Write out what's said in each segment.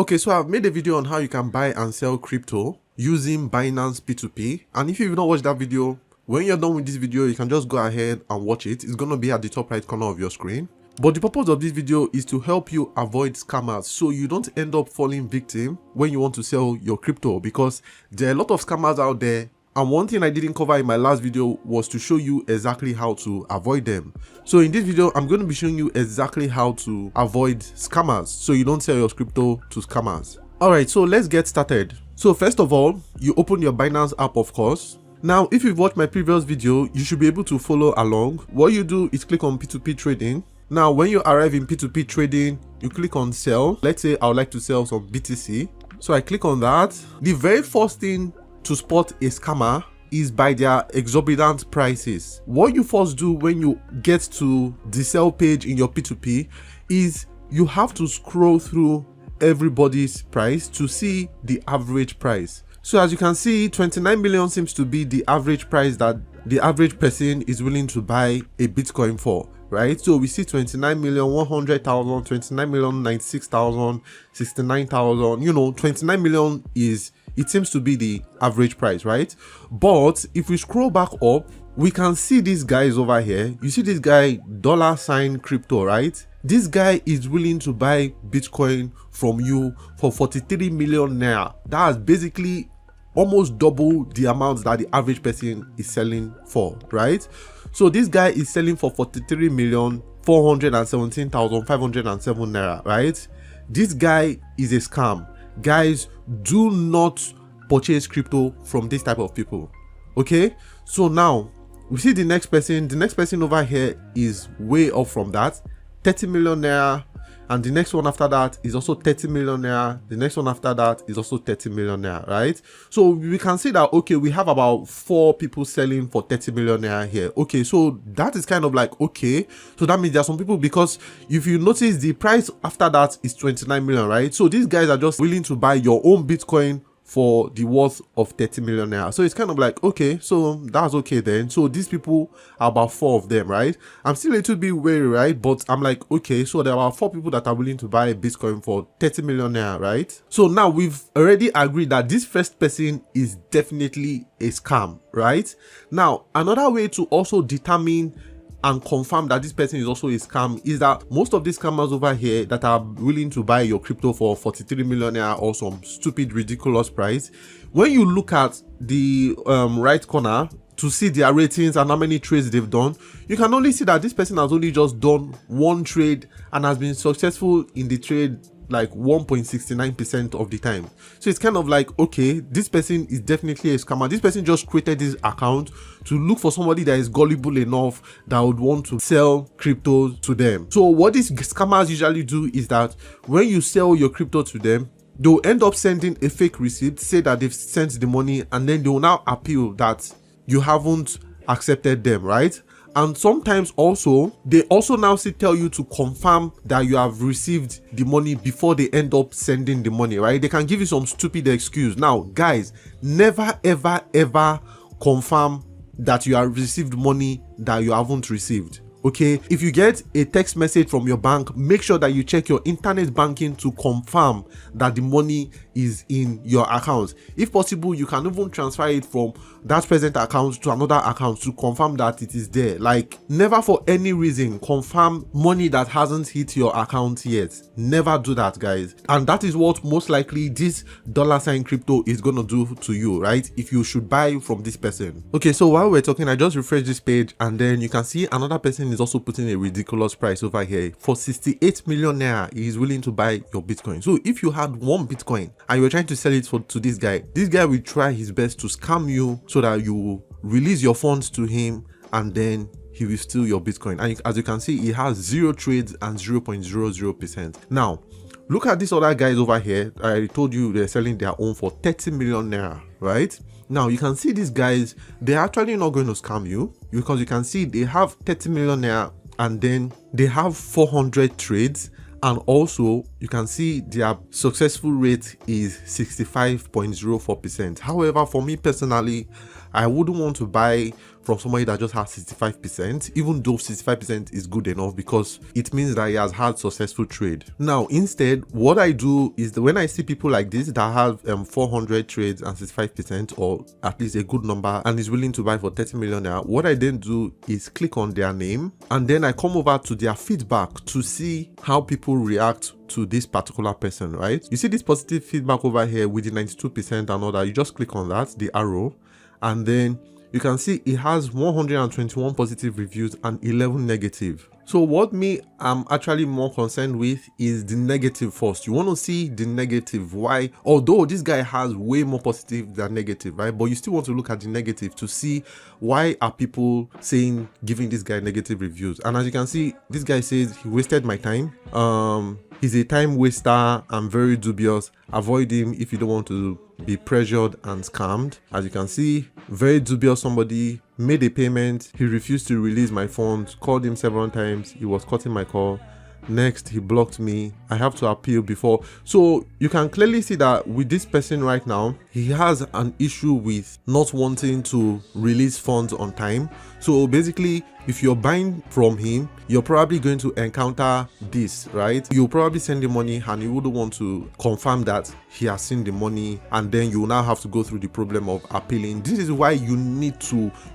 Okay, so I've made a video on how you can buy and sell crypto using Binance P2P. And if you've not watched that video, when you're done with this video, you can just go ahead and watch it. It's going to be at the top right corner of your screen. But the purpose of this video is to help you avoid scammers so you don't end up falling victim when you want to sell your crypto, because there are a lot of scammers out there. And one thing I didn't cover in my last video was to show you exactly how to avoid them. So in this video, I'm going to be showing you exactly how to avoid scammers so you don't sell your crypto to scammers. Alright, so let's get started. So first of all, you open your Binance app, of course. Now, if you've watched my previous video, you should be able to follow along. What you do is click on P2P trading. Now, when you arrive in P2P trading, you click on sell. Let's say I would like to sell some BTC. So I click on that. The very first thing to spot a scammer is by their exorbitant prices. What you first do when you get to the sell page in your P2P is you have to scroll through everybody's price to see the average price. So as you can see, 29 million seems to be the average price that the average person is willing to buy a Bitcoin for, right? So we see 29,100,000, 29,096,000, 69,000. You know, 29 million is, it seems to be the average price, right? But if we scroll back up, we can see these guys over here. You see this guy $crypto, right? This guy is willing to buy Bitcoin from you for 43 million naira. That's basically almost double the amount that the average person is selling for, right? So this guy is selling for 43,417,507 naira, right? This guy is a scam. Guys, do not purchase crypto from this type of people. Okay, so now we see the next person over here is way off from that, 30 million naira, and the next one after that is also 30 million naira. The next one after that is also 30 million naira, right? So we can see that, okay, we have about 4 people selling for 30 million naira here. Okay, so that is kind of like, okay, so that means there are some people, because if you notice the price after that is 29 million, right? So these guys are just willing to buy your own Bitcoin for the worth of 30 million naira. So it's kind of like, okay, so that's okay then. So these people are about 4 of them, right? I'm still a little bit wary, right? But I'm like, okay, so there are 4 people that are willing to buy Bitcoin for 30 million naira, right? So now we've already agreed that this first person is definitely a scam, right? Now, another way to also determine and confirm that this person is also a scam is that most of these scammers over here that are willing to buy your crypto for 43 million naira or some stupid ridiculous price, when you look at the right corner to see their ratings and how many trades they've done, you can only see that this person has only just done one trade and has been successful in the trade like 1.69% of the time. So it's kind of like, okay, this person is definitely a scammer. This person just created this account to look for somebody that is gullible enough that would want to sell crypto to them. So what these scammers usually do is that when you sell your crypto to them, they'll end up sending a fake receipt, say that they've sent the money, and then they'll now appeal that you haven't accepted them, right? And sometimes also they also now tell you to confirm that you have received the money before they end up sending the money, right? They can give you some stupid excuse. Now guys, never ever confirm that you have received money that you haven't received. Okay, if you get a text message from your bank, make sure that you check your internet banking to confirm that the money is in your account. If possible, you can even transfer it from that present account to another account to confirm that it is there. Like, never for any reason confirm money that hasn't hit your account yet. Never do that, guys. And that is what most likely this $crypto is gonna do to you, right? If you should buy from this person. Okay, so while we're talking, I just refreshed this page and then you can see another person is also putting a ridiculous price over here. For 68 million naira, he is willing to buy your Bitcoin. So if you had 1 Bitcoin and you're trying to sell it to this guy will try his best to scam you so that you will release your funds to him and then he will steal your Bitcoin. And as you can see, he has 0 trades and 0.00%. Now, look at these other guys over here. I told you they're selling their own for 30 million naira, right? Now you can see these guys, they're actually not going to scam you, because you can see they have 30 million naira and then they have 400 trades, and also you can see their successful rate is 65.04%. However, for me personally, I wouldn't want to buy from somebody that just has 65%, even though 65% is good enough, because it means that he has had successful trade. Now, instead, what I do is that when I see people like this that have 400 trades and 65%, or at least a good number, and is willing to buy for 30 million naira, what I then do is click on their name, and then I come over to their feedback to see how people react to this particular person, right? You see this positive feedback over here with the 92% and all that. You just click on that, the arrow, and then you can see it has 121 positive reviews and 11 negative. So what I'm actually more concerned with is the negative first. You want to see the negative. Why? Although this guy has way more positive than negative, right? But you still want to look at the negative to see why are people giving this guy negative reviews. And as you can see, this guy says he wasted my time. He's a time waster. I'm very dubious. Avoid him if you don't want to be pressured and scammed. As you can see, very dubious. Somebody made a payment, he refused to release my funds, called him several times, he was cutting my call. Next, he blocked me. I have to appeal before. So you can clearly see that with this person right now, he has an issue with not wanting to release funds on time. So basically, if you're buying from him, you're probably going to encounter this, right? You'll probably send the money and you wouldn't want to confirm that he has seen the money, and then you will now have to go through the problem of appealing. This is why you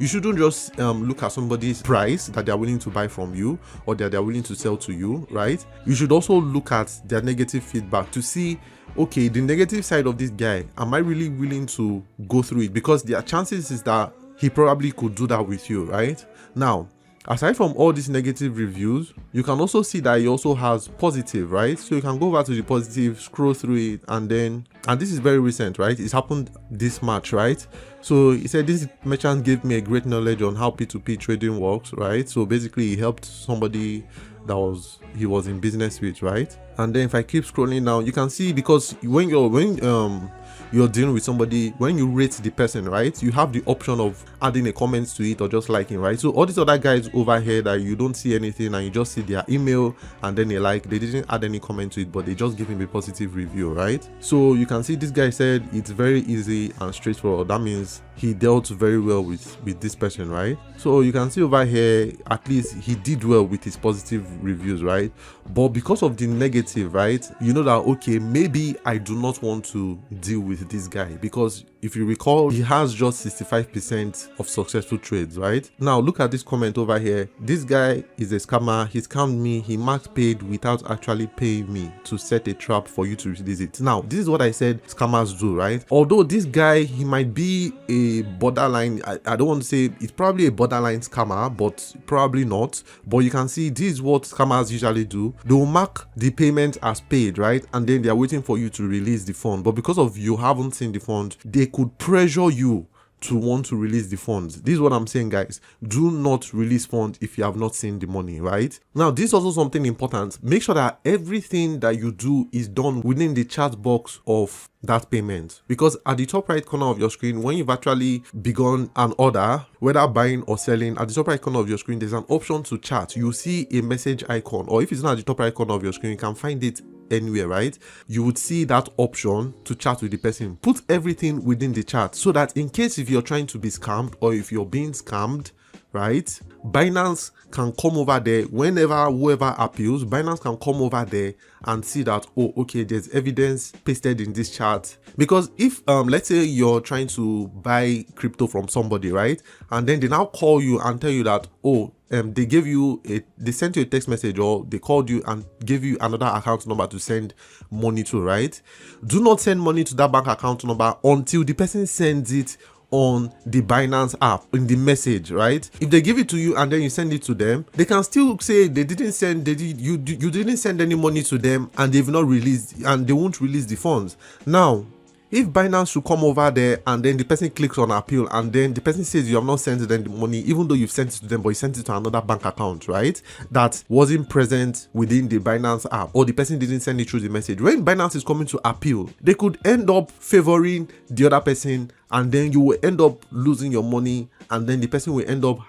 shouldn't just look at somebody's price that they're willing to buy from you or that they're willing to sell to you, right? You should also look at their negative feedback to see, okay, the negative side of this guy, am I really willing to go through it? Because their chances is that he probably could do that with you, right? Now, aside from all these negative reviews, you can also see that he also has positive, right? So you can go over to the positive, scroll through it, and this is very recent, right? It's happened this March, right? So he said this merchant gave me a great knowledge on how P2P trading works, right? So basically he helped somebody that he was in business with, right? And then if I keep scrolling down, you can see, because when you're dealing with somebody, when you rate the person, right, you have the option of adding a comment to it or just liking, right? So all these other guys over here that you don't see anything and you just see their email and then they didn't add any comment to it, but they just give him a positive review, right? So you can see this guy said it's very easy and straightforward. That means he dealt very well with this person, right? So you can see over here, at least he did well with his positive reviews, right? But because of the negative, right, you know that, okay, maybe I do not want to deal with this guy, because if you recall, he has just 65% of successful trades, right? Now look at this comment over here. This guy is a scammer. He scammed me. He marked paid without actually paying me to set a trap for you to release it. Now this is what I said scammers do, right? Although this guy, he might be a borderline, I don't want to say it's probably a borderline scammer, but probably not. But you can see this is what scammers usually do. They will mark the payment as paid, right? And then they are waiting for you to release the fund. But because of you haven't seen the fund, they could pressure you to want to release the funds. This is what I'm saying, guys. Do not release funds if you have not seen the money, right? Now, this is also something important. Make sure that everything that you do is done within the chat box of that payment, because at the top right corner of your screen, when you've actually begun an order, whether buying or selling, at the top right corner of your screen, there's an option to chat. You see a message icon, or if it's not at the top right corner of your screen, you can find it anywhere, right? You would see that option to chat with the person. Put everything within the chat so that in case if you're trying to be scammed or if you're being scammed, right, Binance can come over there. Whenever whoever appeals, Binance can come over there and see that, oh, okay, there's evidence pasted in this chart. Because if let's say you're trying to buy crypto from somebody, right, and then they now call you and tell you that, oh, they sent you a text message, or they called you and gave you another account number to send money to, right? Do not send money to that bank account number until the person sends it on the Binance app in the message, right? If they give it to you and then you send it to them, they can still say you didn't send any money to them and they've not released, and they won't release the funds. Now, if Binance should come over there and then the person clicks on appeal and then the person says you have not sent them the money, even though you've sent it to them, but you sent it to another bank account, right, that wasn't present within the Binance app, or the person didn't send it through the message, when Binance is coming to appeal, they could end up favoring the other person and then you will end up losing your money, and then the person will end up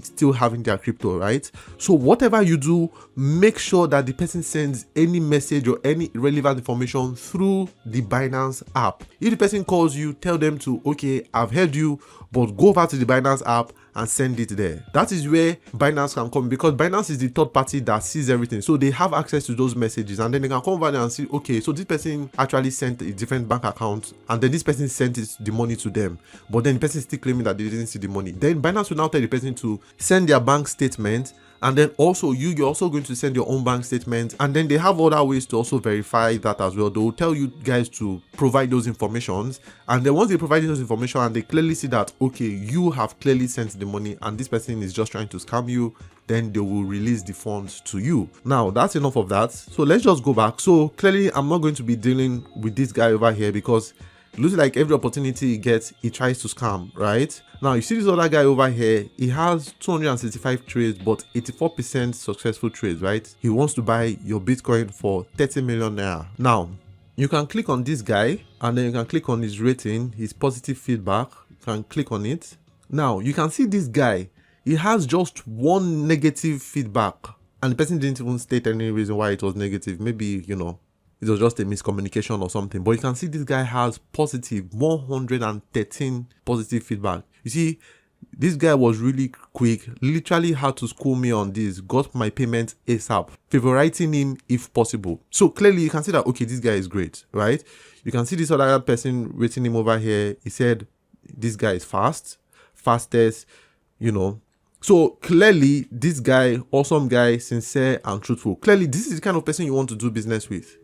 still having their crypto, right? So whatever you do, make sure that the person sends any message or any relevant information through the Binance app. If the person calls you, tell them to, okay, I've heard you, but go over to the Binance app and send it there. That is where Binance can come, because Binance is the third party that sees everything. So they have access to those messages, and then they can come over there and see, okay, so this person actually sent a different bank account, and then this person sent the money to them, but then the person is still claiming that they didn't see the money. Then Binance will now tell the person to send their bank statement, and then also you're also going to send your own bank statement, and then they have other ways to also verify that as well. They will tell you guys to provide those informations, and then once they provide those information and they clearly see that, okay, you have clearly sent the money and this person is just trying to scam you, then they will release the funds to you. Now that's enough of that. So let's just go back. So clearly I'm not going to be dealing with this guy over here, because it looks like every opportunity he gets, he tries to scam, right? Now you see this other guy over here, he has 265 trades but 84% successful trades, right? He wants to buy your Bitcoin for 30 million naira. Now you can click on this guy, and then you can click on his rating, his positive feedback. You can click on it. Now you can see this guy, he has just one negative feedback, and the person didn't even state any reason why it was negative. Maybe, you know, it was just a miscommunication or something. But you can see this guy has positive 113 positive feedback. You see, this guy was really quick, literally had to school me on this, got my payment ASAP, favoriting him if possible. So clearly you can see that, okay, this guy is great, right? You can see this other person rating him over here. He said this guy is fastest, you know. So clearly this guy, awesome guy, sincere and truthful. Clearly this is the kind of person you want to do business with.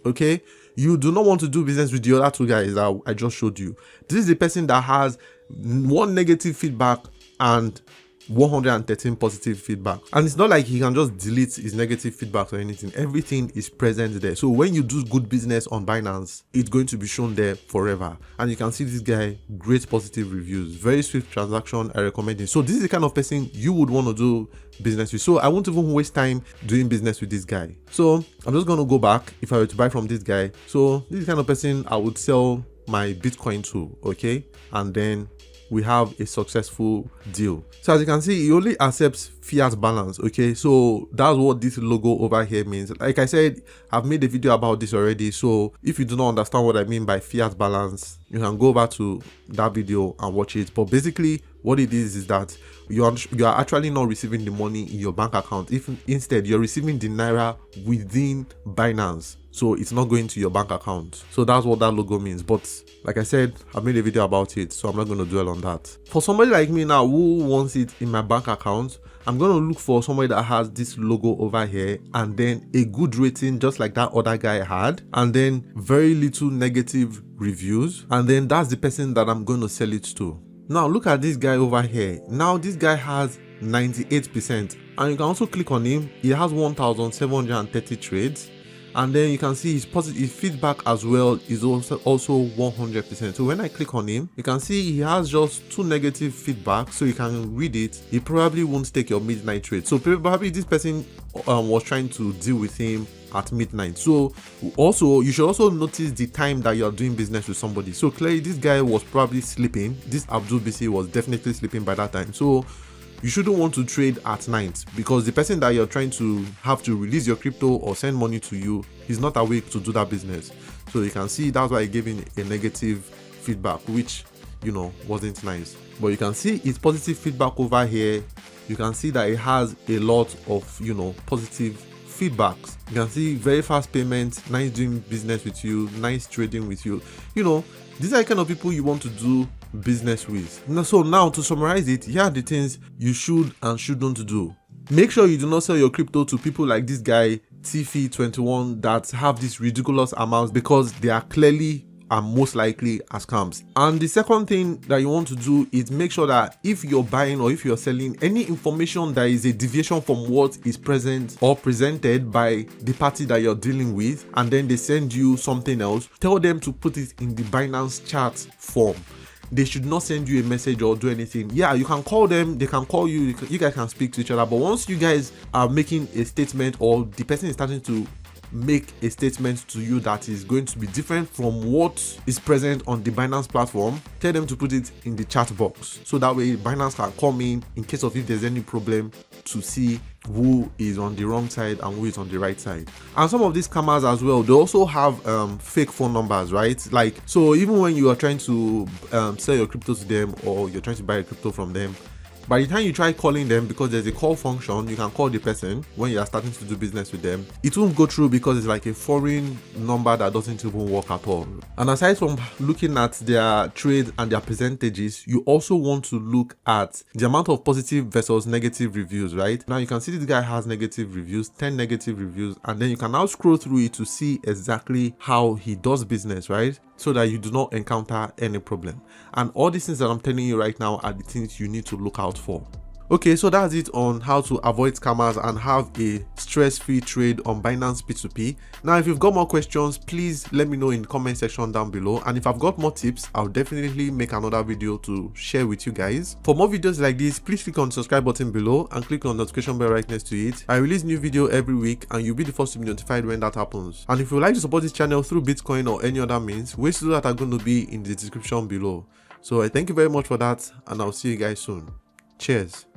Okay, you do not want to do business with the other two guys that I just showed you. This is the person that has one negative feedback and 113 positive feedback, and it's not like he can just delete his negative feedback or anything. Everything is present there. So when you do good business on Binance, it's going to be shown there forever. And you can see this guy, great positive reviews, very swift transaction. I recommend it. So this is the kind of person you would want to do business with. So I won't even waste time doing business with this guy. So I'm just going to go back. If I were to buy from this guy, so this is the kind of person I would sell my Bitcoin to, okay? And then we have a successful deal. So as you can see, he only accepts fiat balance. Okay, so that's what this logo over here means. Like I said, I've made a video about this already, so if you do not understand what I mean by fiat balance, you can go back to that video and watch it. But basically what it is that you are actually not receiving the money in your bank account. If instead you're receiving the naira within Binance, so it's not going to your bank account. So that's what that logo means. But like I said, I made a video about it, so I'm not going to dwell on that. For somebody like me now who wants it in my bank account, I'm going to look for somebody that has this logo over here, and then a good rating just like that other guy had, and then very little negative reviews, and then that's the person that I'm going to sell it to. Now look at this guy over here. Now this guy has 98%, and you can also click on him. He has 1,730 trades, and then you can see his positive feedback as well is also 100%. So when I click on him, you can see he has just 2 negative feedback, so you can read it. He probably won't take your midnight trade. So probably this person was trying to deal with him at midnight. So also you should also notice the time that you're doing business with somebody. So clearly this guy was probably sleeping. This Abdul BC was definitely sleeping by that time. So you shouldn't want to trade at night, because the person that you're trying to have to release your crypto or send money to you is not awake to do that business. So you can see that's why I gave him a negative feedback, which, you know, wasn't nice. But you can see his positive feedback over here. You can see that it has a lot of, you know, positive feedbacks. You can see very fast payments, nice doing business with you, nice trading with you. You know, these are the kind of people you want to do business with. So now to summarize it, here are the things you should and shouldn't do. Make sure you do not sell your crypto to people like this guy Tiffy21 that have these ridiculous amounts, because they are clearly and most likely as scams. And the second thing that you want to do is make sure that if you're buying or if you're selling any information that is a deviation from what is present or presented by the party that you're dealing with, and then they send you something else, tell them to put it in the Binance chat form. They should not send you a message or do anything. Yeah, you can call them, they can call you, you guys can speak to each other, but once you guys are making a statement or the person is starting to make a statement to you that is going to be different from what is present on the Binance platform, tell them to put it in the chat box, so that way Binance can come in case of if there's any problem to see who is on the wrong side and who is on the right side. And some of these scammers as well, they also have fake phone numbers, right? Like, so even when you are trying to sell your crypto to them, or you're trying to buy a crypto from them, by the time you try calling them, because there's a call function, you can call the person when you are starting to do business with them, it won't go through because it's like a foreign number that doesn't even work at all. And aside from looking at their trade and their percentages, you also want to look at the amount of positive versus negative reviews, right? Now you can see this guy has negative reviews, 10 negative reviews, and then you can now scroll through it to see exactly how he does business, right? So that you do not encounter any problem. And all these things that I'm telling you right now are the things you need to look out for. Okay, so that's it on how to avoid scammers and have a stress-free trade on Binance P2P. Now, if you've got more questions, please let me know in the comment section down below. And if I've got more tips, I'll definitely make another video to share with you guys. For more videos like this, please click on the subscribe button below and click on the notification bell right next to it. I release new video every week and you'll be the first to be notified when that happens. And if you would like to support this channel through Bitcoin or any other means, ways to do that are going to be in the description below. So I thank you very much for that, and I'll see you guys soon. Cheers.